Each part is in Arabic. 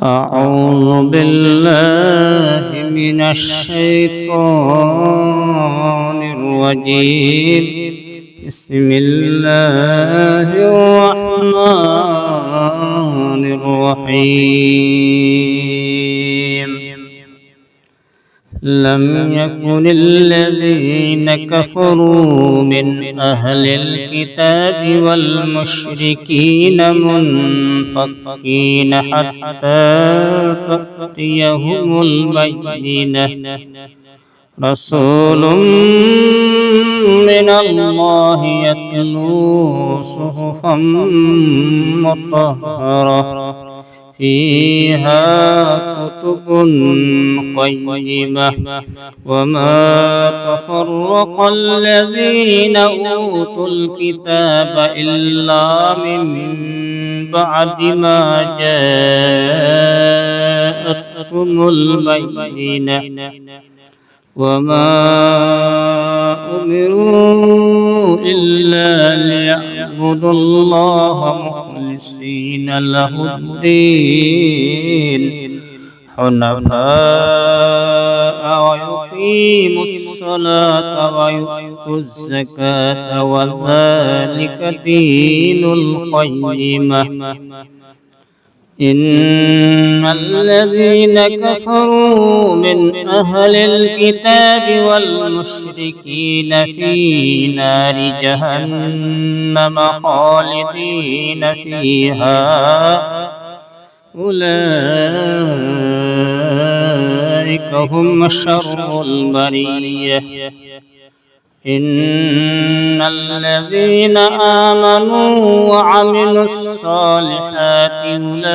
أعوذ بالله من الشيطان الرجيم. بسم الله الرحمن الرحيم. لم يكن الذين كفروا من أهل الكتاب والمشركين منفكين حتى تأتيهم البينة. رسول من الله يتلو صحفا مطهرة فيها كتب قيمة وما تفرق الذين أوتوا الكتاب إلا من بعد ما جاءتهم البينة وما أمروا إلا ليعبدوا الله مخلصين له الدين حنفاء ويقيموا الصلاة ويؤتوا الزكاة وذلك دين القيمة. إن الذين كفروا من أهل الكتاب والمشركين في نار جهنم خالدين فيها أولئك هم شر البرية. إن الذين آمنوا وعملوا الصالحات أولئك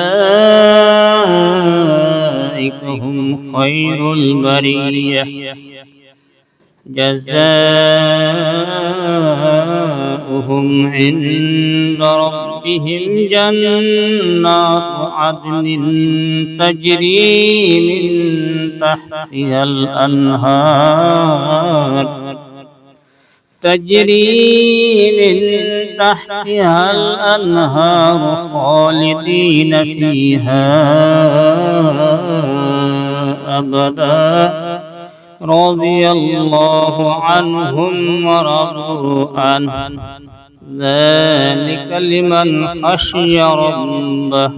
هم خير البرية. جزاؤهم عند ربهم جنات عدن تجري من تحتها الأنهار خالدين فيها أبدا رضي الله عنهم ورضوا عنه ذلك لمن خشي ربه.